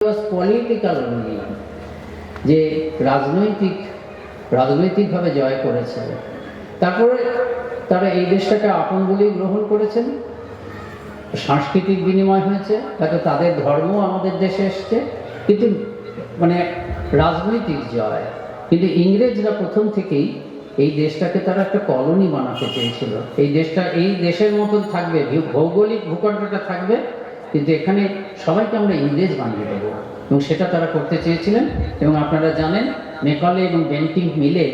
Political only, যে রাজনৈতিকভাবে জয় করেছে। তারপরে তারা এই দেশটাকে আপন বলেই গ্রহণ করেছেন, সাংস্কৃতিক বিনিময় হয়েছে, হয়তো তাদের ধর্ম আমাদের দেশে এসছে, কিন্তু মানে রাজনৈতিক জয়। কিন্তু ইংরেজরা প্রথম থেকেই এই দেশটাকে তারা একটা কলোনি বানাতে চেয়েছিল। এই দেশটা এই দেশের মতন থাকবে, ভৌগোলিক ভূখণ্ডটা থাকবে, কিন্তু এখানে সবাইকে আমরা ইংরেজ বানিয়ে দেবো, এবং সেটা তারা করতে চেয়েছিলেন। এবং আপনারা জানেন মেকলে এবং বেন্টিং মিলে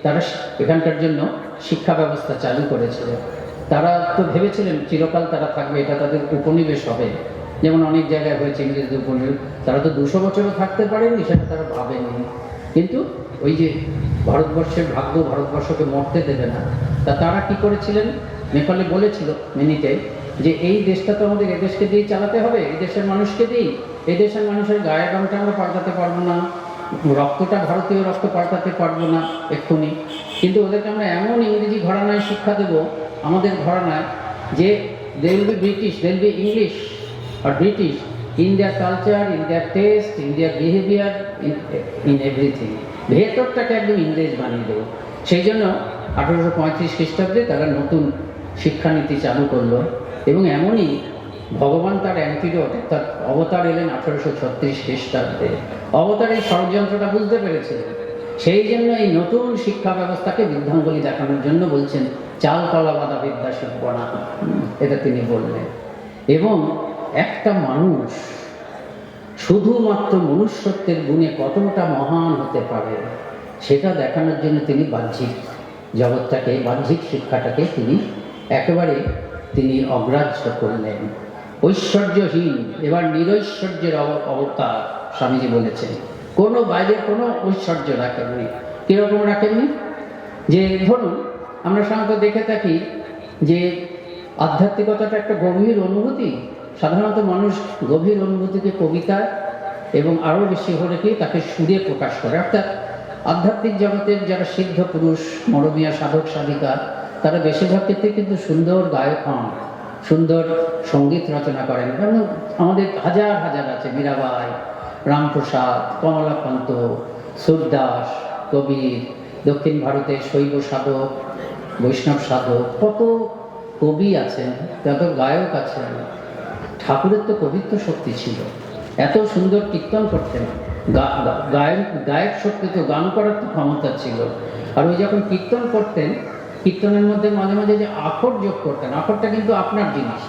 তারা এখানকার জন্য শিক্ষা ব্যবস্থা চালু করেছিল। তারা তো ভেবেছিলেন চিরকাল তারা থাকবে, এটা তাদের উপনিবেশ হবে, যেমন অনেক জায়গায় হয়েছে ইংরেজদের উপনিবেশ। তারা তো 200 বছরও থাকতে পারেনি, সেটা তারা ভাবেনি। কিন্তু ওই যে ভারতবর্ষের ভাগ্য ভারতবর্ষকে মরতে দেবে না, তারা কি করেছিলেন, মেকলে বলেছিল মিনিটে যে এই দেশটা তো আমাদের এদেশকে দিয়ে চালাতে হবে, এই দেশের মানুষকে দিই। এই দেশের মানুষের গায়ের রঙটা আমরা পাল্টাতে পারবো না, রক্তটা ভারতীয় রক্ত পাল্টাতে পারবো না এক্ষুনি, কিন্তু ওদেরকে আমরা এমন ইংরেজি ঘরানায় শিক্ষা দেব, আমাদের ঘরানায়, যে they will be British, they will be English আর British in their culture, in their taste, in their behaviour, in everything. ভেতরটাকে একদম ইংরেজ বানিয়ে দেবো। সেই জন্য 1835 খ্রিস্টাব্দে তারা নতুন শিক্ষানীতি চালু করলো, এবং এমনই ভগবান তার অ্যান্টিডোট, তার অবতার এলেন 1836 খ্রিস্টাব্দে। অবতার এই ষড়যন্ত্রটা বুঝতে পেরেছিলেন, সেই জন্য এই নতুন শিক্ষা ব্যবস্থাকে বৃদ্ধাঙ্গুলি দেখানোর জন্য বলছেন চাল কলা বাঁধা বিদ্যা শিখব না, এটা তিনি বললেন। এবং একটা মানুষ শুধুমাত্র মনুষ্যত্বের গুণে কতটা মহান হতে পারে, সেটা দেখানোর জন্য তিনি বাহ্যিক জগৎটাকে, বাহ্যিক শিক্ষাটাকে তিনি অগ্রাহ্য করলেন। ঐশ্বর্যহীন, এবার নিরৈশ্বর্যের অবতার স্বামীজি বলেছেন। কোনো বাইরে কোনো ঐশ্বর্য রাখেননি। কিরকম রাখেননি? যে ধরুন আমরা সাধারণত দেখে থাকি যে আধ্যাত্মিকতাটা একটা গভীর অনুভূতি। সাধারণত মানুষ গভীর অনুভূতিকে কবিতা এবং আরও বেশি হলে কি তাকে সুরে প্রকাশ করে। অর্থাৎ আধ্যাত্মিক জগতের যারা সিদ্ধ পুরুষ, মরমিয়া সাধক সাধিকা, তারা বেশিরভাগ ক্ষেত্রে কিন্তু সুন্দর গায়ক হন, সুন্দর সঙ্গীত রচনা করেন। যেমন আমাদের হাজার হাজার আছে, মীরাবাই, রামপ্রসাদ, কমলাকান্ত, সুরদাস, কবির, দক্ষিণ ভারতে শৈব সাধক, বৈষ্ণব সাধক, কত কবি আছেন, কত গায়ক আছেন। ঠাকুরের তো কবিত্ব শক্তি ছিল, এত সুন্দর কীর্তন করতেন। গায়ক শক্তি তো গান করার তো ক্ষমতা ছিল। আর ওই যখন কীর্তন করতেন, কীর্তনের মধ্যে মাঝে মাঝে যে আখর যোগ করতেন, আখরটা কিন্তু আপনার জিনিস,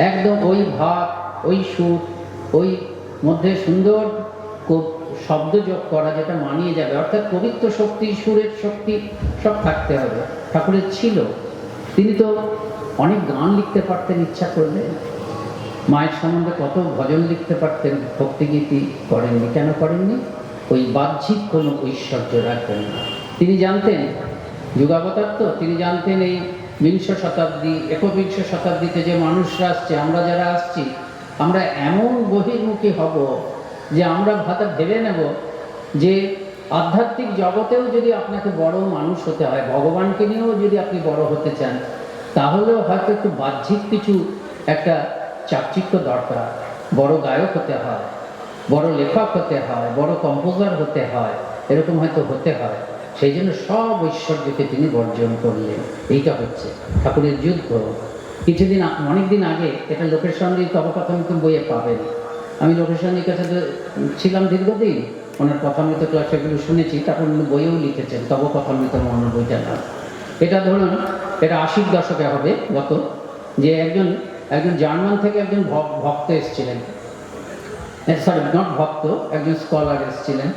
একদম ওই ভাব, ওই সুর, ওই মধ্যে সুন্দর শব্দ যোগ করা, যেটা মানিয়ে যাবে। অর্থাৎ কবিত্ব শক্তি, সুরের শক্তি সব থাকতে হবে। ঠাকুরের ছিল। তিনি তো অনেক গান লিখতে পারতেন ইচ্ছা করলে, মায়ের সম্বন্ধে কত ভজন লিখতে পারতেন, ভক্তিগীতি করেননি। কেন করেননি? ওই বাহ্যিক কোনো ঐশ্বর্য রাখবেন না। তিনি জানতেন যুগাবতার, তো তিনি জানতেন এই বিংশ শতাব্দী, একবিংশ শতাব্দীতে যে মানুষরা আসছে, আমরা যারা আসছি, আমরা এমন বহির্মুখী হব যে আমরা ভেবে নেব যে আধ্যাত্মিক জগতেও যদি আপনাকে বড় মানুষ হতে হয়, ভগবানকে নিয়েও যদি আপনি বড় হতে চান, তাহলেও হয়তো একটু বাহ্যিক কিছু একটা চাকচিক্য দরকার। বড় গায়ক হতে হয়, বড় লেখক হতে হয়, বড় কম্পোজার হতে হয়, এরকম হয়তো হতে হয়। সেই জন্য সব ঐশ্বর্যকে তিনি বর্জন করলেন। এইটা হচ্ছে ঠাকুরের যুদ্ধ। অনেকদিন আগে, এটা লোকের সঙ্গে তবকথামৃত বইয়ে পাবেন। আমি লোকের সঙ্গে কাছে ছিলাম দীর্ঘদিন, ওনার কথামৃত ক্লাস এগুলো শুনেছি, তারপর উনি বইয়েও লিখেছেন তবকথামৃত মনের বইটার নাম। এটা ধরুন, এটা 80-র দশকে হবে গত, যে একজন জার্মান থেকে একজন ভক্ত এসেছিলেন, সরি নট ভক্ত, একজন স্কলার এসেছিলেন।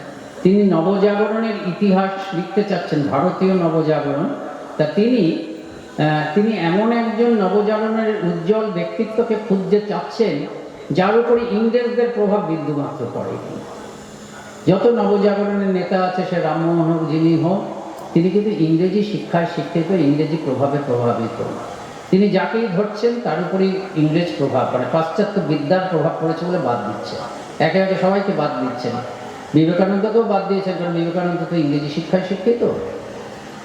তিনি নবজাগরণের ইতিহাস লিখতে চাচ্ছেন, ভারতীয় নবজাগরণ। তা তিনি এমন একজন নবজাগরণের উজ্জ্বল ব্যক্তিত্বকে খুঁজতে চাচ্ছেন যার উপরে ইংরেজদের প্রভাব বিন্দুমাত্র পড়েনি। যত নবজাগরণের নেতা আছে, সে রামমোহন হোক, যিনি হোক, তিনি কিন্তু ইংরেজি শিক্ষায় শিক্ষিত, ইংরেজি প্রভাবে প্রভাবিত। তিনি যাকেই ধরছেন তার উপরেই ইংরেজ প্রভাব, মানে পাশ্চাত্য বিদ্যার প্রভাব পড়েছে বলে বাদ দিচ্ছে, একে একে সবাইকে বাদ দিচ্ছেন। বিবেকানন্দকেও বাদ দিয়েছেন, কারণ বিবেকানন্দ তো ইংরেজি শিক্ষায় শিক্ষিত।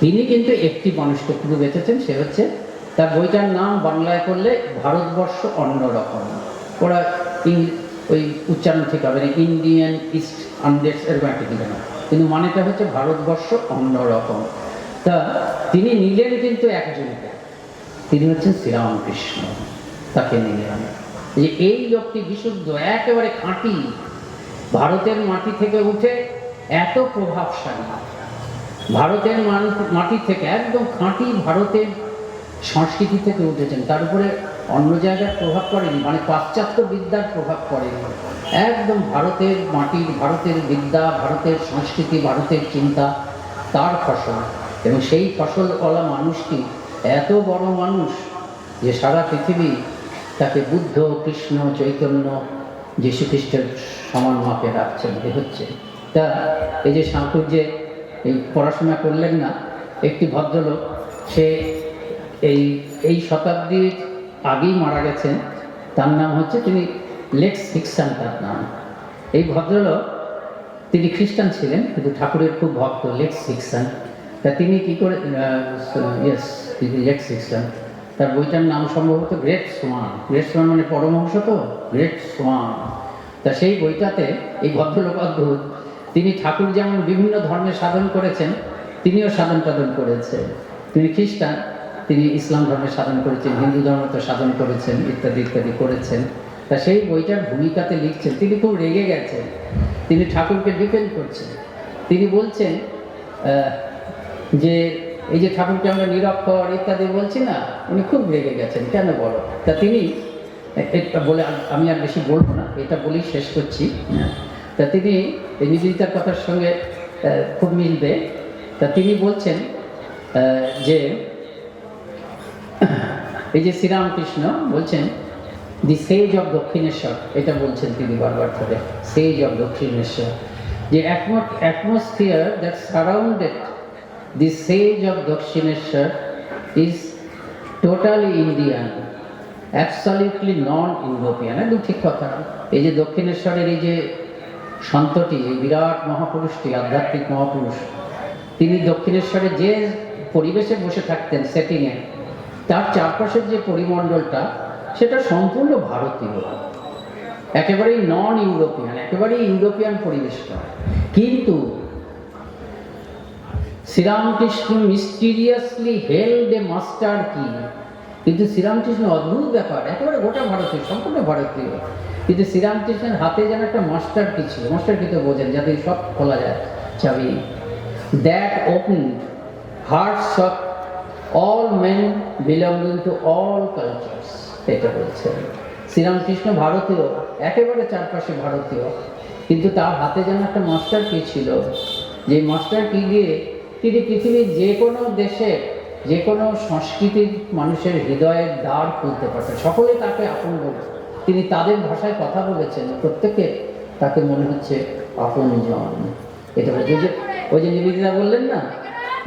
তিনি কিন্তু একটি মানুষকে শুধু বেঁচেছেন, সে হচ্ছে, তার বইটার নাম বাংলায় করলে ভারতবর্ষ অন্যরকম। ওরা ওই উচ্চারণ ঠিক হবে না, ইন্ডিয়ান ইস্ট আন্ডেস এরকম একটা কিছু না, কিন্তু মানেটা হচ্ছে ভারতবর্ষ অন্যরকম। তা তিনি নিলেন কিন্তু একজনকে, তিনি হচ্ছেন শ্রীরামকৃষ্ণ, তাকে নিলেন। যে এই লোকটি বিশুদ্ধ, একেবারে খাঁটি, ভারতের মাটি থেকে উঠে এত প্রভাবশালী, ভারতের মাটি থেকে একদম খাঁটি ভারতের সংস্কৃতি থেকে উঠেছেন, তার উপরে অন্য জায়গার প্রভাব পড়েনি, মানে পাশ্চাত্য বিদ্যার প্রভাব পড়েনি, একদম ভারতের মাটির, ভারতের বিদ্যা, ভারতের সংস্কৃতি, ভারতের চিন্তা, তার ফসল। এবং সেই ফসলওয়ালা মানুষটি এত বড় মানুষ যে সারা পৃথিবী তাকে বুদ্ধ, কৃষ্ণ, চৈতন্য, যীশু খ্রিস্টের সমান মাপে রাখছেন। এ হচ্ছে তা। এই যে শাঁকুর যে এই পড়াশোনা করলেন না, একটি ভদ্রলোক, সে এই শতাব্দীর আগেই মারা গেছেন, তার নাম হচ্ছে, তিনি লেক্স হিক্সান তার নাম। এই ভদ্রলোক তিনি খ্রিস্টান ছিলেন কিন্তু ঠাকুরের খুব ভক্ত, লেক্স হিক্সান। তা তিনি কী করে, লেক্স হিক্সান, তার বইটার নাম সম্ভবত গ্রেট সোয়ান। গ্রেট সোয়ান মানে পরমহংস, তো গ্রেট সোয়ান। তা সেই বইটাতে এই ভদ্রলোক অদ্ভুত, তিনি ঠাকুর যেমন বিভিন্ন ধর্মের সাধন করেছেন, তিনিও সাধন টাধন করেছেন। তিনি খ্রিস্টান, তিনি ইসলাম ধর্মের সাধন করেছেন, হিন্দু ধর্মতে সাধন করেছেন, ইত্যাদি ইত্যাদি করেছেন। তা সেই বইটার ভূমিকাতে লিখছেন, তিনি খুব রেগে গেছেন, তিনি ঠাকুরকে ডিপেন্ড করছেন। তিনি বলছেন যে এই যে ঠাকুরকে আমরা নিরক্ষর ইত্যাদি বলছি না, উনি খুব রেগে গেছেন, কেন বলো? তা তিনি এটা বলে, আমি আর বেশি বলবো না, এটা বলেই শেষ করছি। তা তিনি এই নিবেদিতার কথার সঙ্গে খুব মিলবে। তা তিনি বলছেন যে এই যে শ্রীরামকৃষ্ণ বলছেন দি সেজ অফ দক্ষিণেশ্বর, এটা বলছেন তিনি বারবার ধরে, সেজ অফ দক্ষিণেশ্বর, যে atmosphere that surrounded the Sage of Dakshineswar is totally Indian, absolutely non European. একদম ঠিক কথা। এই যে দক্ষিণেশ্বরের এই যে সন্তটি, এই বিরাট মহাপুরুষটি, আধ্যাত্মিক মহাপুরুষ, তিনি দক্ষিণেশ্বরে যে পরিবেশে বসে থাকতেন, সেটিংয়ে, তার চারপাশের যে পরিমণ্ডলটা, সেটা সম্পূর্ণ ভারতীয়, একেবারেই নন ইউরোপিয়ান, একেবারেই ইউরোপিয়ান পরিবেশটা। কিন্তু শ্রীরামকৃষ্ণ মিস্টিরিয়াসলি হেল্ড এ মাস্টার কি, কিন্তু শ্রীরামকৃষ্ণ অদ্ভুত ব্যাপার, একেবারে গোটা ভারতীয়, সম্পূর্ণ ভারতীয়, কিন্তু শ্রীরামকৃষ্ণের হাতে যেন একটা মাস্টার কি ছিল, মাস্টার কি তো বোঝেন, যাতে সব খোলা যায় চাবি, that opened hearts of all men belonging to all cultures. এটা বলছেন শ্রীরামকৃষ্ণ ভারতীয়, একেবারে চারপাশে ভারতীয়, কিন্তু তার হাতে যেন একটা মাস্টার কি ছিল, যে মাস্টার কি দিয়ে তিনি পৃথিবীর যে কোনো দেশে, যে কোনো সংস্কৃতির মানুষের হৃদয়ের দ্বার খুলতে পারতেন, সকলে তাকে আপন বলে, তিনি তাদের ভাষায় কথা বলেছেন, প্রত্যেকে তাকে মনে হচ্ছে আপনজন। এটা ওই যে নিবেদিতা বললেন না,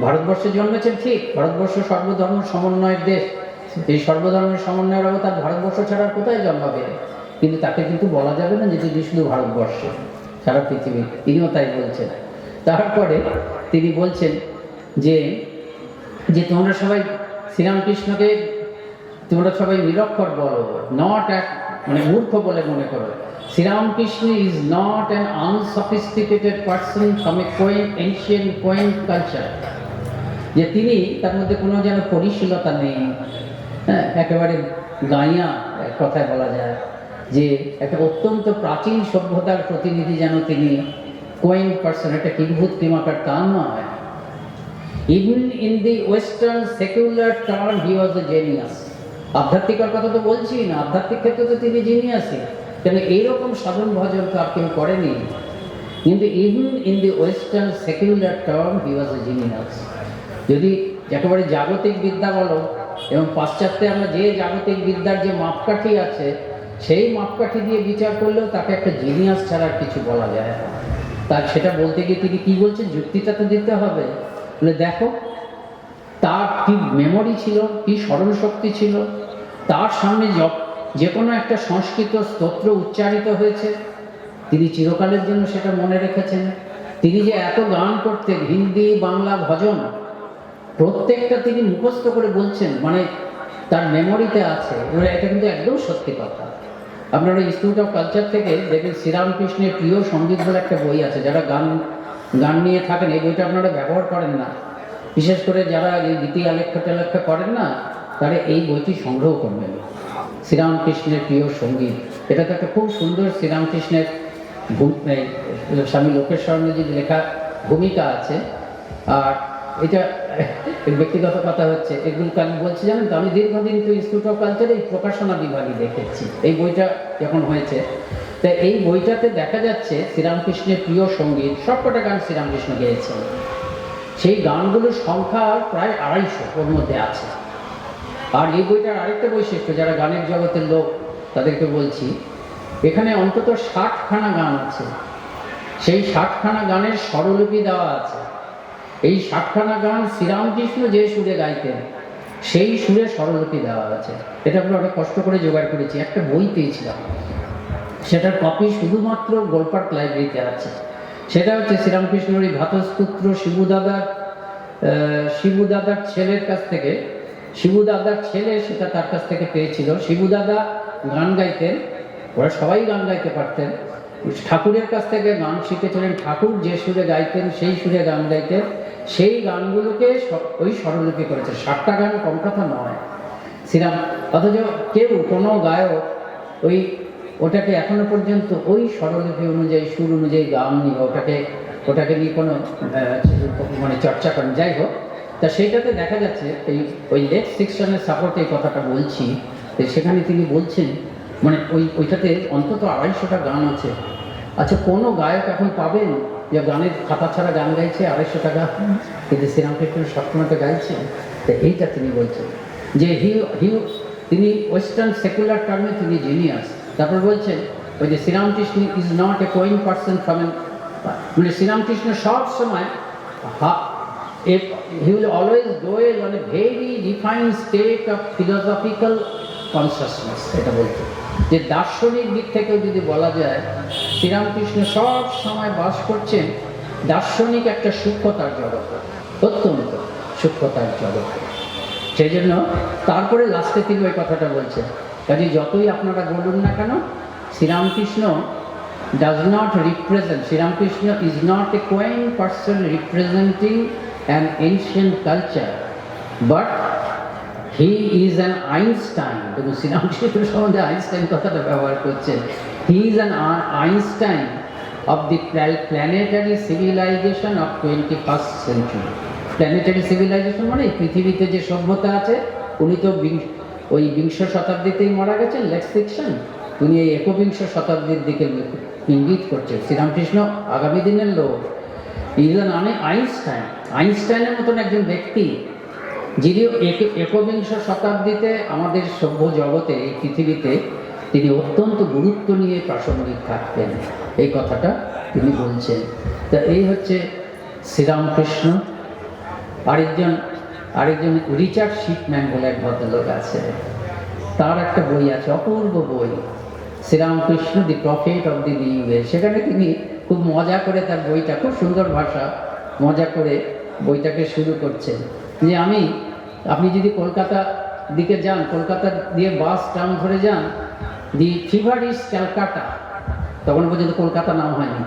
ভারতবর্ষে জন্মেছেন ঠিক, ভারতবর্ষ সর্বধর্ম সমন্বয়ের দেশ, এই সর্বধর্মের সমন্বয়ের অবতার ভারতবর্ষ ছাড়া কোথায় জন্মাবে? কিন্তু তাকে কিন্তু বলা যাবে না যে তিনি শুধু ভারতবর্ষে, সারা পৃথিবী, তিনিও তাই বলছেন। তারপরে তিনি বলছেন যে যে তোমরা সবাই শ্রীরামকৃষ্ণকে তোমরা সবাই নিরক্ষর বলো, নট এক মানে মূর্খ বলে মনে করো। Sri Ramakrishna is not an unsophisticated person from a ancient quaint culture, যে তিনি, তার মধ্যে কোনো যেন পরিশীলতা নেই, হ্যাঁ, একেবারে গাইয়া এক কথায় বলা যায়, যে একটা অত্যন্ত প্রাচীন সভ্যতার প্রতিনিধি যেন তিনি, কোয়েন্ট পার্সন, একটা কিংভূত কিমাকার, তা নয়। Even in the western secular term he was a genius. আধ্যাত্মিকার কথা তো বলছি না, আধ্যাত্মিক ক্ষেত্রে তো তিনি জিনিয়াসই, কেন এইরকম সাধন ভজন তো আর কেউ করেনি। কিন্তু even in the western secular term he was a genius. যদি একেবারে জাগতিক বিদ্যা বলো, এবং পাশ্চাত্যে আমরা যে জাগতিক বিদ্যার যে মাপকাঠি আছে, সেই মাপকাঠি দিয়ে বিচার করলেও তাকে একটা জিনিয়াস ছাড়া কিছু বলা যায় না। তার সেটা বলতে গিয়ে তিনি কি বলছেন, যুক্তিটা তো দিতে হবে। বলে দেখো তার কি মেমোরি ছিল, কি স্মরণ শক্তি ছিল, তার সামনে যে কোনো একটা সংস্কৃত স্তোত্র উচ্চারিত হয়েছে, তিনি চিরকালের জন্য সেটা মনে রেখেছেন। তিনি যে এত গান করতেন, হিন্দি বাংলা ভজন, প্রত্যেকটা তিনি মুখস্থ করে বলছেন, মানে তার মেমোরিতে আছে। এটা কিন্তু একদম সত্যি কথা। আপনারা ইনস্টিটিউট অফ কালচার থেকে দেখবেন শ্রীরামকৃষ্ণের প্রিয় সঙ্গীত বলে একটা বই আছে। যারা গান নিয়ে থাকেন, এই বইটা আপনারা ব্যবহার করেন না, বিশেষ করে যারা এই গীতি আলেখ্য টেলেখ্য করেন না, তারা এই বইটি সংগ্রহ করবেন। শ্রীরামকৃষ্ণের প্রিয় সঙ্গীত, এটা তো একটা খুব সুন্দর শ্রীরামকৃষ্ণের স্বামী লোকেশ্বরানন্দজির লেখা ভূমিকা আছে। আর এটা ব্যক্তিগত কথা হচ্ছে, এগুলো আমি বলছি জানেন তো, আমি দীর্ঘদিন তো ইনস্টিটিউট অফ কালচারে এই প্রকাশনা বিভাগে দেখেছি এই বইটা যখন হয়েছে। তা এই বইটাতে দেখা যাচ্ছে শ্রীরামকৃষ্ণের প্রিয় সঙ্গীত সবকটা গান শ্রীরামকৃষ্ণ গেয়েছেন। সেই গানগুলোর সংখ্যা প্রায় 250 ওর মধ্যে আছে। আর এই বইটার আরেকটা বৈশিষ্ট্য, যারা গানের জগতের লোক তাদেরকে বলছি, এখানে অন্তত 60খানা গান আছে। সেই 60খানা গানের স্বরলিপি দেওয়া আছে। এই 60খানা গান শ্রীরামকৃষ্ণ যে সুরে গাইতেন সেই সুরে স্বরলিপি দেওয়া আছে। এটা আমরা অনেক কষ্ট করে জোগাড় করেছি, একটা বই পেয়েছিলাম, সেটার কপি শুধুমাত্র গোলপার্ক লাইব্রেরিতে আছে। সেটা হচ্ছে শ্রীরামকৃষ্ণের ওই ভ্রাতস্পুত্র শিবুদাদার ছেলের কাছ থেকে, শিবুদাদার ছেলে সেটা তার কাছ থেকে পেয়েছিল। শিবুদাদা গান গাইতেন, ওরা সবাই গান গাইতে পারতেন। ঠাকুরের কাছ থেকে গান শিখেছিলেন, ঠাকুর যে সুরে গাইতেন সেই সুরে গান গাইতেন। সেই গানগুলোকে ওই স্বরলিপি করেছে। 60টা গান কম কথা নয় শ্রীরাম। অথচ কেউ কোনো গায়ক ওটাকে এখনো পর্যন্ত ওই স্বরলিপি অনুযায়ী, সুর অনুযায়ী গান নিয়ে ওটাকে নিয়ে কোনো মানে চর্চা করেন। যাই হোক, তা সেইটাতে দেখা যাচ্ছে ওই লেট সেকশনের সাপোর্টে এই কথাটা বলছি। সেখানে তিনি বলছেন মানে ওইটাতে অন্তত 250টা গান আছে। আচ্ছা, কোনো গায়ক এখন পাবেন যে গানের খাতা ছাড়া গান গাইছে 250 টাকা, কিন্তু শ্রীরামকৃষ্ণ সবসময় তো গাইছেন। তো এইটা তিনি বলছেন যে তিনি ওয়েস্টার্ন সেকুলার টার্মে তিনি জিনিয়াস। তারপর বলছেন ওই যে শ্রীরামকৃষ্ণ ইজ নট এ কোয়িং পার্সন ফ্রম মানে শ্রীরামকৃষ্ণ সব সময় he will always dwell on a very refined state of philosophical consciousness। এটা বলতে যে দার্শনিক দিক থেকেও যদি বলা যায়, শ্রীরামকৃষ্ণ সব সময় বাস করছেন দার্শনিক একটা সূক্ষ্মতার জগতে, অত্যন্ত সূক্ষ্মতার জগতে। সেই জন্য তারপরে লাস্টে তিনি ওই কথাটা বলছেন, কাজে যতই আপনারা বলুন না কেন, Sri Ramakrishna does not represent, Sriramkrishna is not a quaint person representing an ancient culture, but he is an Einstein। দেখুন শ্রীরামকৃষ্ণ সম্বন্ধে আইনস্টাইন কথাটা ব্যবহার করছেন। He is an Einstein of the planetary civilization of 21st century। Planetary civilization মানে পৃথিবীতে যে সভ্যতা আছে, উনি তো ওই 20 শতাব্দীতেই মারা গেছেন, লেট সেকশন। উনি এই 21 শতাব্দীর দিকে ইঙ্গিত করছেন। শ্রীরামকৃষ্ণ আগামী দিনের লোক। ইজন আইনস্টাইনের মতন একজন ব্যক্তি, যিনি 21 শতাব্দীতে আমাদের সভ্য জগতে, এই পৃথিবীতে তিনি অত্যন্ত গুরুত্ব নিয়ে প্রাসঙ্গিক থাকতেন, এই কথাটা তিনি বলছেন। তা এই হচ্ছে শ্রীরামকৃষ্ণ। আরেকজন রিচার্ড শিপম্যান বলে এক ভদ্রলোক আছে, তার একটা বই আছে, অপূর্ব বই, Sri Ramakrishna the prophet of the new age. সেখানে তিনি খুব মজা করে তার বইটা, খুব সুন্দর ভাষা, মজা করে বইটাকে শুরু করছেন যে আপনি যদি কলকাতা দিকে যান, কলকাতা দিয়ে বাস ট্রাম ধরে যান, দি ফিভার ইজ ক্যালকাটা, তখন পর্যন্ত কলকাতা নাম হয়নি।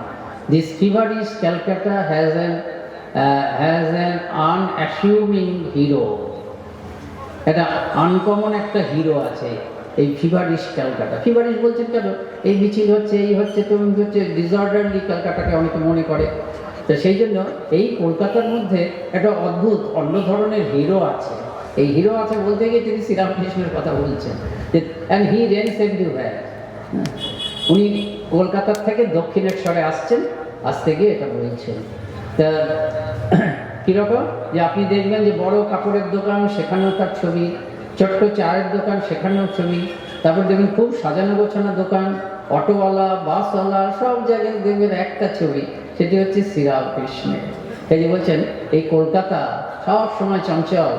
This fever is Calcutta has an unassuming hero. এটা আনকমন একটা হিরো আছে এই ফিভারিশ ক্যালকাটা। ফিভারিশ বলছেন কেন? এই মিছিল হচ্ছে, এই হচ্ছে, তুমি হচ্ছে, ডিসঅর্ডারলি ক্যালকাটাকে অনেকে মনে করে। তো সেই জন্য এই কলকাতার মধ্যে একটা অদ্ভুত অন্য ধরনের হিরো আছে। এই হিরো আছে বলতে গিয়ে তিনি শ্রীরামকৃষ্ণের কথা বলছেন যে অ্যান্ড হি রেন্স এভরিওয়্যার। উনি কলকাতার থেকে দক্ষিণেশ্বরে আসছেন, আসতে গিয়ে এটা বলছেন। তা কীরকম যে আপনি দেখবেন যে বড় কাপড়ের দোকান, সেখানেও তার ছবি, ছোট্ট চায়ের দোকান, সেখানেও ছবি, তারপর দেখবেন খুব সাজানো গোছানো দোকান, অটোওয়ালা, বাসওয়ালা, সব জায়গায় দেখবেন একটা ছবি, সেটি হচ্ছে শ্রীরামকৃষ্ণের। এই যে বলছেন এই কলকাতা সব সময় চঞ্চল,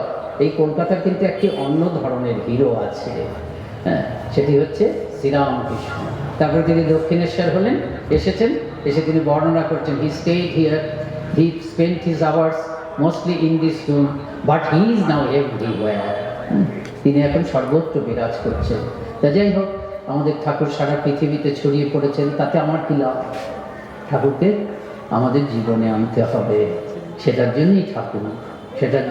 এই কলকাতার কিন্তু একটি অন্য ধরনের হিরো আছে, হ্যাঁ, সেটি হচ্ছে শ্রীরামকৃষ্ণ। তারপরে তিনি দক্ষিণেশ্বর এসেছেন, এসে তিনি বর্ণনা করছেন, he stayed here, he spent his hours mostly in this room, but he is now everywhere. তিনি এখন সর্বত্র বিরাজ করছেন। তা যাই হোক, আমাদের ঠাকুর সারা পৃথিবীতে ছড়িয়ে পড়েছেন, তাতে আমার কি লাভ? ঠাকুরকে আমাদের জীবনে আনতে হবে, সেটার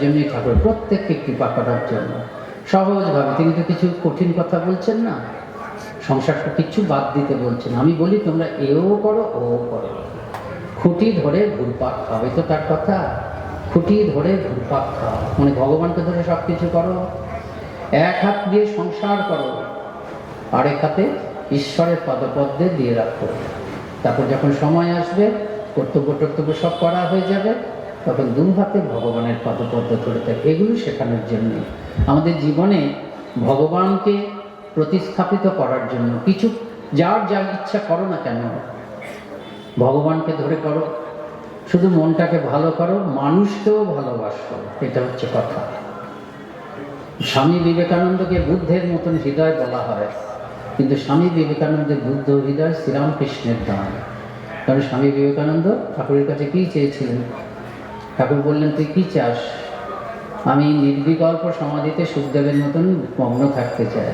জন্যই ঠাকুর প্রত্যেককে কৃপা করার জন্য সহজভাবে। তিনি তো কিছু কঠিন কথা বলছেন না, সংসারটা কিচ্ছু বাদ দিতে বলছেন। আমি বলি তোমরা এও করো ও করো, খুঁটি ধরে ঘুরপাক খাও, তো তার কথা, খুঁটি ধরে ঘুরপাক খাও, মানে ভগবানকে ধরে সব কিছু করো। এক হাত দিয়ে সংসার করো, আরেক হাতে ঈশ্বরের পদপদ্মে দিয়ে রাখো। তারপর যখন সময় আসবে, কর্তব্য সব করা হয়ে যাবে, তখন দু হাতে ভগবানের পদপদ্ম ধরে থাকে। এগুলো শেখানোর জন্য আমাদের জীবনে ভগবানকে প্রতিস্থাপিত করার জন্য কিছু যার যা ইচ্ছা করো না কেন, ভগবানকে ধরে করো। শুধু মনটাকে ভালো করো, মানুষকেও ভালোবাসো, এটা হচ্ছে কথা। স্বামী বিবেকানন্দকে বুদ্ধের মতন হৃদয় বলা হয়, কিন্তু স্বামী বিবেকানন্দের বুদ্ধ হৃদয় শ্রীরামকৃষ্ণের দান। কারণ স্বামী বিবেকানন্দ ঠাকুরের কাছে কি চেয়েছিলেন? ঠাকুর বললেন, তুই কি চাস? আমি নির্বিকল্প সমাধিতে সুখদেবের মতন মগ্ন থাকতে চাই,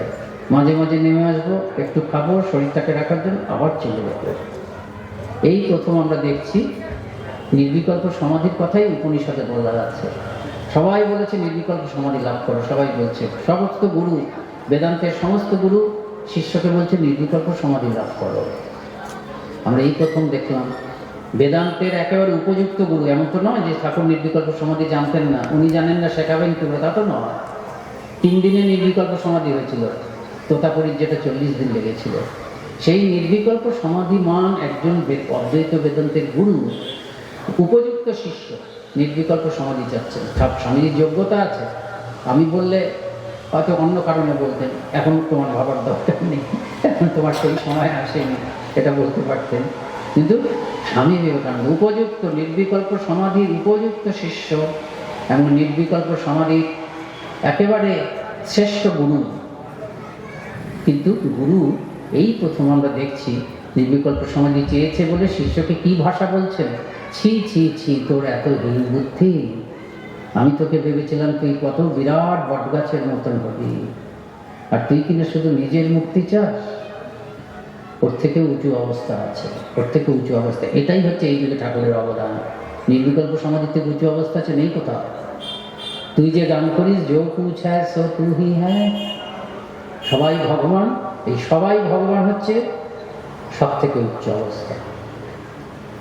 মাঝে মাঝে নেমে আসবো, একটু খাবো, শরীরটাকে রাখার জন্য, আবার চলে যাবো। এই প্রথম আমরা দেখছি নির্বিকল্প সমাধির কথাই উপনিষদে বলা যাচ্ছে। সবাই বলেছে নির্বিকল্প সমাধি লাভ করো, সবাই বলছে, সমস্ত গুরু, বেদান্তের সমস্ত গুরু শিষ্যকে বলছে নির্বিকল্প সমাধি লাভ করো। আমরা এই প্রথম দেখলাম বেদান্তের একেবারে উপযুক্ত গুরু। এমন তো নয় যে ঠাকুর নির্বিকল্প সমাধি জানতেন না, উনি জানেন না, শেখাবেন কি, তা তো নয়। 3 দিনে নির্বিকল্প সমাধি হয়েছিল, তোতাপুরীর যেটা 40 দিন লেগেছিল। সেই নির্বিকল্প সমাধিমান একজন অদ্বৈত বেদান্তের গুরু, উপযুক্ত শিষ্য নির্বিকল্প সমাধি চাচ্ছেন। স্বামীর যোগ্যতা আছে, আমি বললে হয়তো অন্য কারণে বলতেন, এখন তোমার ভাবার দরকার নেই, এখন তোমার সেই সময় আসেনি, এটা বলতে পারতেন। কিন্তু স্বামী বিবেকানন্দ উপযুক্ত নির্বিকল্প সমাধির উপযুক্ত শিষ্য, এমন নির্বিকল্প সমাধির একেবারে শ্রেষ্ঠ গুরু। কিন্তু গুরু এই প্রথম আমরা দেখছি নির্বিকল্প সমাধি চেয়েছে বলে শিষ্যকে কি ভাষা বলছেন, ছি ছি ছি, তোর এত হীন বুদ্ধি, আমি তোকে ভেবেছিলাম তুই কত বিরাট বটগাছের মতন হবি, আর তুই কিনা শুধু নিজের মুক্তি চাস। ওর থেকে উঁচু অবস্থা আছে, ওর থেকে উঁচু অবস্থা। এটাই হচ্ছে এই যুগে ঠাকুরের অবদান। নির্বিকল্প সমাধির থেকে উঁচু অবস্থা আছে নেই কোথাও। তুই যে গান করিস, জো কুছ হ্যায় সো তু হি হ্যায়, সবাই ভগবান, এই সবাই ভগবান হচ্ছে সব থেকে উচ্চ অবস্থা।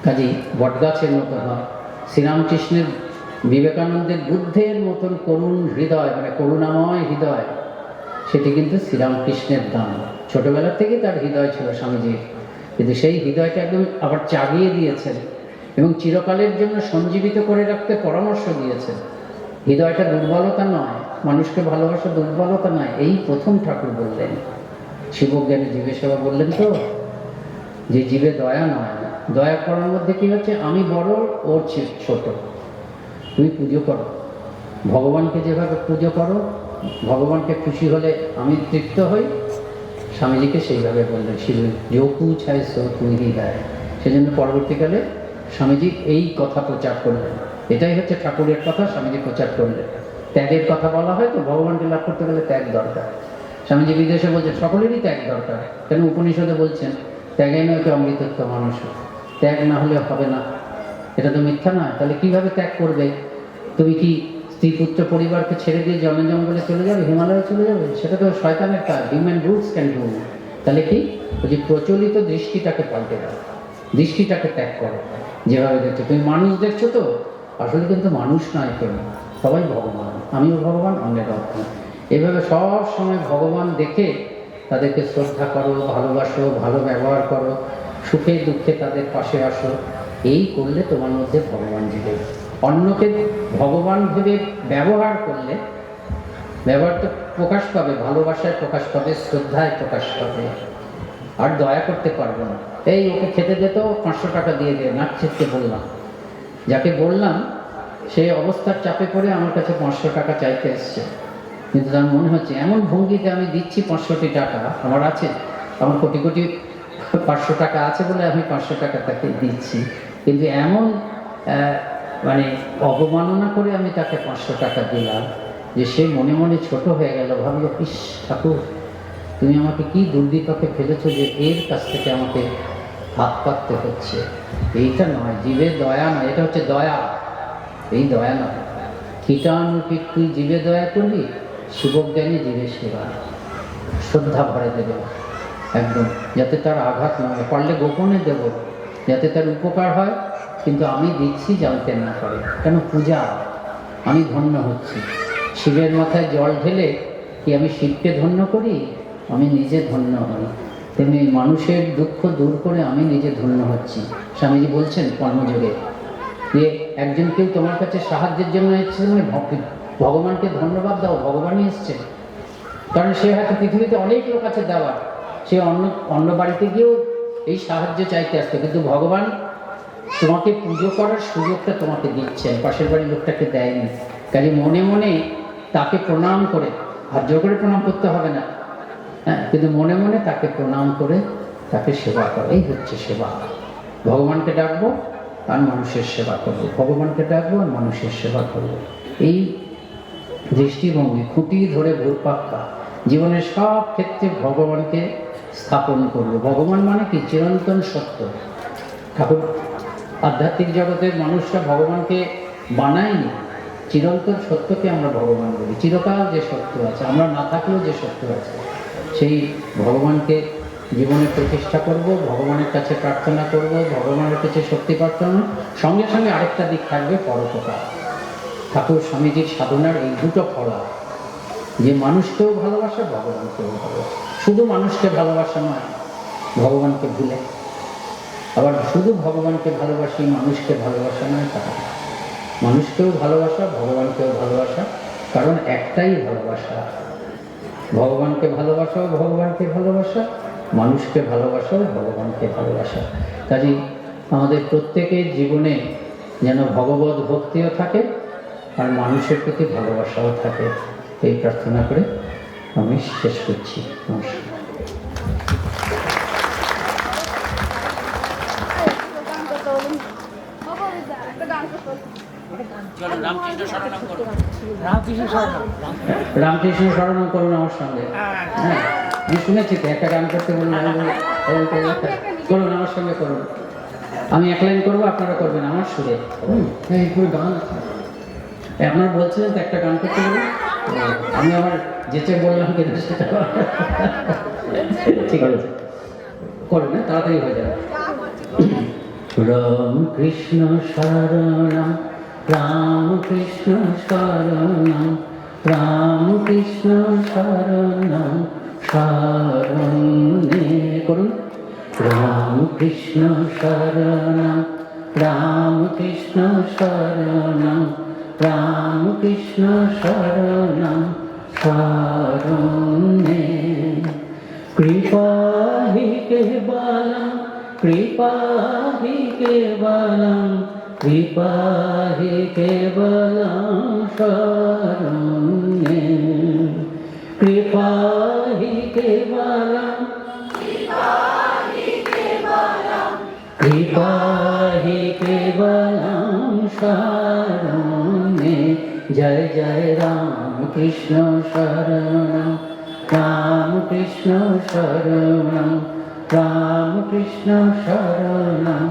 কাজেই বটগাছের মতো হয়। শ্রীরামকৃষ্ণের বিবেকানন্দের বুদ্ধের মতন করুণ হৃদয়, মানে করুণাময় হৃদয়, সেটি কিন্তু শ্রীরামকৃষ্ণের দান। ছোটবেলা থেকে তার হৃদয় ছিল স্বামীজির, কিন্তু সেই হৃদয়টা একদম আবার জাগিয়ে দিয়েছেন এবং চিরকালের জন্য সঞ্জীবিত করে রাখতে পরামর্শ দিয়েছেন। হৃদয়টা দুর্বলতা নয়, মানুষকে ভালোবাসা দুর্বলতা নয়, এই প্রথম ঠাকুর বললেন। শিবজ্ঞানী জীবের সেবা বললেন তো, যে জীবে দয়া নয়, দয়া করার মধ্যে কি হচ্ছে, আমি বড় ওর ছোট। তুমি পুজো করো, ভগবানকে যেভাবে পুজো করো, ভগবানকে খুশি হলে আমি তৃপ্ত হই। স্বামীজিকে সেইভাবে বললেন, শিব জো কুছ হ্যায় সো তু হি হ্যায়। সেজন্য পরবর্তীকালে স্বামীজি এই কথা প্রচার করলেন। এটাই হচ্ছে ঠাকুরের কথা, স্বামীজি প্রচার করলেন। ত্যাগের কথা বলা হয় তো, ভগবানকে লাভ করতে গেলে ত্যাগ দরকার। স্বামীজি বিদেশে বলছেন সকলেরই ত্যাগ দরকার, কেন উপনিষদে বলছেন ত্যাগে নয় কি অমৃতত্ব মানুষ, ত্যাগ না হলে হবে না। এটা তো মিথ্যা নয়। তাহলে কিভাবে ত্যাগ করবে? তুমি কি স্ত্রী পুত্র পরিবারকে ছেড়ে দিয়ে জনে জঙ্গলে চলে যাবে, হিমালয়ে চলে যাবে? সেটা তো শয়তানের কাজ, হিউম্যান রুটস ক্যান ডু। তাহলে কি, ওই যে প্রচলিত দৃষ্টিটাকে পাল্টে দাও, দৃষ্টিটাকে ত্যাগ করো। যেভাবে দেখছো তুমি মানুষ দেখছো, তো আসলে কিন্তু মানুষ নয় কেউ, সবাই ভগবান, আমিও ভগবান, অন্যের ভগবান। এভাবে সব সময় ভগবান দেখে তাদেরকে শ্রদ্ধা করো, ভালোবাসো, ভালো ব্যবহার করো, সুখে দুঃখে তাদের পাশে আসো। এই করলে তোমার মধ্যে ভগবান জিবে। অন্যকে ভগবান ভেবে ব্যবহার করলে ব্যবহার তো প্রকাশ পাবে, ভালোবাসায় প্রকাশ পাবে, শ্রদ্ধায় প্রকাশ পাবে। আর দয়া করতে পারবে না। এই ওকে খেতে দে তো, 500 টাকা দিয়ে দে, নাক ছিটকে বললাম। যাকে বললাম সে অবস্থার চাপে পড়ে আমার কাছে 500 টাকা চাইতে এসছে, কিন্তু তার মনে হচ্ছে এমন ভঙ্গিতে আমি দিচ্ছি 500টি টাকা আমার আছে, আমার কোটি কোটি 500 টাকা আছে বলে আমি 500 টাকা তাকে দিচ্ছি, কিন্তু এমন মানে অবমাননা করে আমি তাকে 500 টাকা দিলাম যে সে মনে মনে ছোট হয়ে গেল। ভাবলো, ইস ঠাকুর তুমি আমাকে কি দুর্বিপাকে ফেলেছো যে এর কাছ থেকে আমাকে হাত পাততে হচ্ছে। এইটা নয়, জীবে দয়া নয়, এটা হচ্ছে দয়া, এই দয়া নয়। কীটানুকীট তুই জীবে দয়া করবি, শিবজ্ঞানী জীবে সেবা, শ্রদ্ধা ভরে দেবে একদম, যাতে তার আঘাত না হয়, পারলে গোপনে দেব যাতে তার উপকার হয়, কিন্তু আমি দিচ্ছি জানতে না পারে। কেন? পূজা, আমি ধন্য হচ্ছি। শিবের মাথায় জল ঢেলে কি আমি শিবকে ধন্য করি? আমি নিজে ধন্য হই। তেমনি মানুষের দুঃখ দূর করে আমি নিজে ধন্য হচ্ছি। স্বামীজি বলছেন কর্মযোগে যে একজন কেউ তোমার কাছে সাহায্যের জন্য এসেছে, ভগবানকে ধন্যবাদ দাও, ভগবানই এসছে। কারণ সে হয়তো পৃথিবীতে অনেক লোক আছে দেওয়ার, সে অন্য বাড়িতে গিয়েও এই সাহায্য চাইতে আসতো, কিন্তু ভগবান তোমাকে পুজো করার সুযোগটা তোমাকে দিচ্ছেন, পাশের বাড়ির লোকটাকে দেয়নি। কাজে মনে মনে তাকে প্রণাম করে, হাত জোর করে প্রণাম করতে হবে না, হ্যাঁ, কিন্তু মনে মনে তাকে প্রণাম করে তাকে সেবা করো, এই হচ্ছে সেবা। ভগবানকে ডাকবো আর মানুষের সেবা করবো, ভগবানকে ডাকবো আর মানুষের সেবা করবো, এই দৃষ্টিভঙ্গি খুঁটি ধরে ঘুরপাক্কা জীবনের সব ক্ষেত্রে ভগবানকে স্থাপন করবো। ভগবান মানে কি? চিরন্তন সত্য। ঠাকুর আধ্যাত্মিক জগতের মানুষরা ভগবানকে বানায়নি, চিরন্তন সত্যকে আমরা ভগবান বলি। চিরকাল যে সত্য আছে, আমরা না থাকলেও যে সত্য আছে, সেই ভগবানকে জীবনে প্রতিষ্ঠা করব, ভগবানের কাছে প্রার্থনা করব, ভগবানের কাছে শক্তি প্রার্থনা, সঙ্গে সঙ্গে আরেকটা দিক থাকবে পরোপকার। ঠাকুর স্বামীজির সাধনার এই দুটো ফলা, যে মানুষকেও ভালোবাসা, ভগবানকেও ভালোবাসা। শুধু মানুষকে ভালোবাসা নয় ভগবানকে ভুলে, আবার শুধু ভগবানকে ভালোবাসি মানুষকে ভালোবাসা নয়, তারা মানুষকেও ভালোবাসা, ভগবানকেও ভালোবাসা, কারণ একটাই ভালোবাসা। ভগবানকে ভালোবাসাও ভগবানকে ভালোবাসা, মানুষকে ভালোবাসাও ভগবানকে ভালোবাসা। কাজেই আমাদের প্রত্যেকের জীবনে যেন ভগবত ভক্তিও থাকে আর মানুষের প্রতি ভালোবাসাও থাকে, এই প্রার্থনা করে আমি শেষ করছি। নমস্কার। রামকৃষ্ণ শরণম করুন আমার সঙ্গে। হ্যাঁ, আমি শুনেছি তো একটা গান করতে বলুন, করুন আমার সঙ্গে করুন। আমি এক লাইন করবো, আপনারা করবেন আমার সুরে। এই পুরো গান আপনারা বলছিলেন তো একটা গান করতে বলুন, আমি আবার যেতে বললাম কিন্তু সেটা ঠিক আছে, করুন, তাড়াতাড়ি হয়ে যাবে। রাম কৃষ্ণ শরণম, রাম কৃষ্ণ শরণম, রাম কৃষ্ণ শরণম শরণে, করুন। রাম কৃষ্ণ শরণম, রাম কৃষ্ণ শরণম, রাম কৃষ্ণ শরণম শরণে, কৃপা হি কেবলম, কৃপা হি কেবলম, কৃপা হি কেবলম শরণে, কৃপা হি কেবলম, কৃপা হি কেবলম শরণে। জয় জয় রাম কৃষ্ণ শরণম, রাম কৃষ্ণ শরণম, রাম কৃষ্ণ শরণম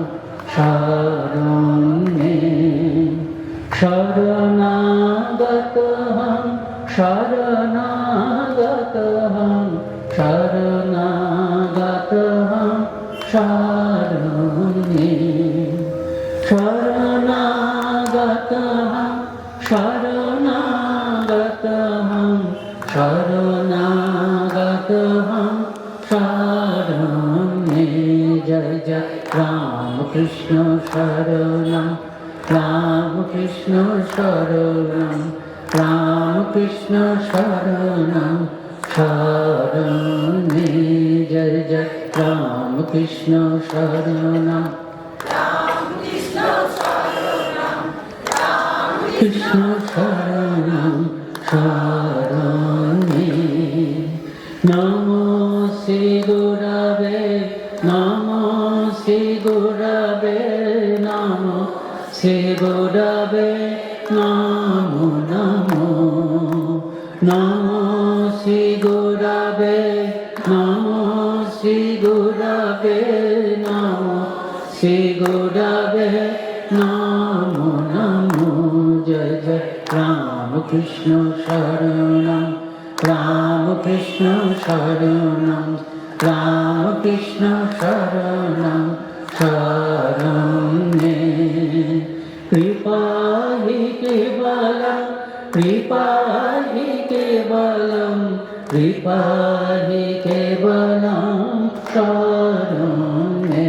শরণে, শরণাগতহং শরণাগতহং শরণাগতহং শরণে, শরণাগতহং শরণাগতহং শরণাগতহং শরণে। জয় জয় রাম কৃষ্ণ শরণম, রাম কৃষ্ণ শরণম, রাম কৃষ্ণ শরণম শরণে। জয় জয় রাম কৃষ্ণ শরণম, কৃষ্ণ শরণম শরণে। নমো শ্রী গুরবে, নমো শ্রী গুরবে, নমো শ্রী গুরবে নমো নমো, নমো শ্রী গুরবে गुरवे नमो नमो जय जय राम कृष्ण शरणं राम कृष्ण शरणं राम कृष्ण शरणं शरण्ये कृपा हि केवलं कृपा हि केवलं कृपा हि केवलं शरण्ये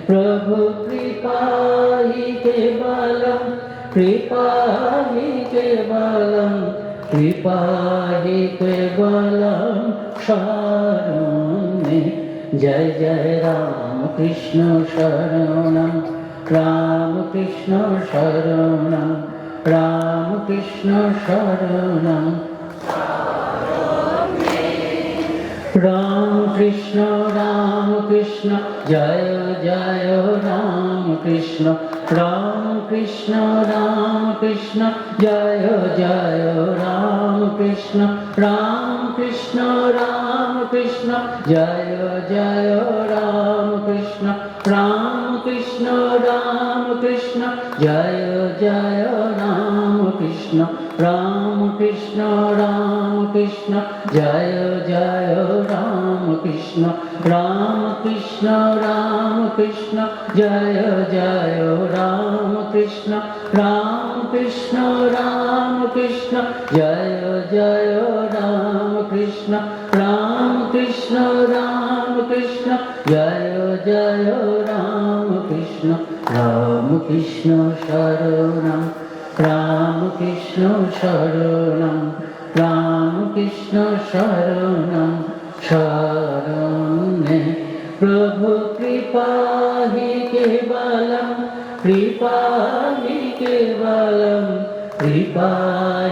प्रभु कृपा हि केवलं कृपा हि केवलं कृपा हि केवलं शरण्ये जय जय राम कृष्ण शरणं राम कृष्ण शरणं राम कृष्ण शरणं राम कृष्ण जय जय राम कृष्ण जय जय राम कृष्ण जय जय राम कृष्ण जय जय राम कृष्ण जय जय राम कृष्ण जय जय राम कृष्ण जय जय राम कृष्ण जय जय राम कृष्ण राम कृष्ण शरणं राम कृष्ण शरणं शरण्ये प्रभु कृपा हि केवलं कृपा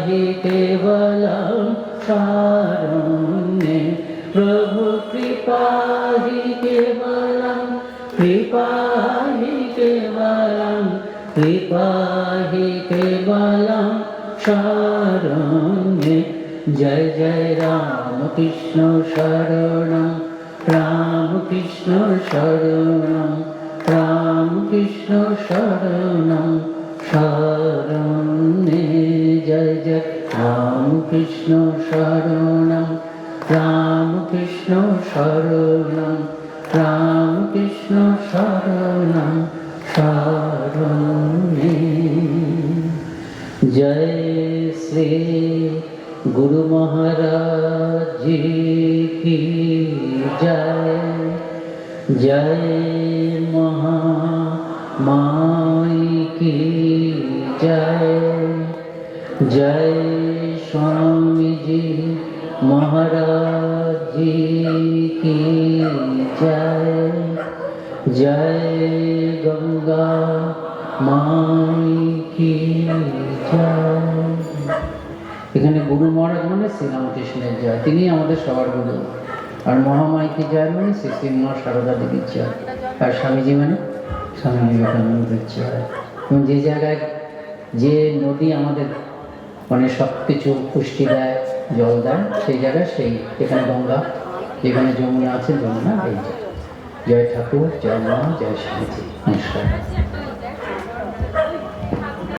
हि केवलं शरण्ये प्रभु कृपा हि केवलं कृपा हि केवलं शरण्ये जय जय राम कृष्ण शरणं राम कृष्ण शरणं शरण्ये जय जय राम कृष्ण शरणं राम कृष्ण शरणं शरण्ये जय श्री गुरु महाराज जी की जय जय महामाई की जय जय स्वामी जी महाराज जी की जय जय गंगा माई की जय। এখানে গুরু মহারাজ মানে শ্রীরামকৃষ্ণের জয়, তিনি আমাদের সবার গুরু। আর মহামাইকে জয় মানে শ্রী শ্রী মা সারদা দেবীর জয়, আর স্বামীজি মানে স্বামী বিবেকানন্দের জয়। এবং যে জায়গায় যে নদী আমাদের মানে সব কিছু পুষ্টি দেয়, জল দেয়, সেই জায়গায় সেই এখানে গঙ্গা, যেখানে যমুনা আছে, যমুনা এই জয়। জয় ঠাকুর, জয় মা, জয় স্বামীজি, নমস্কার।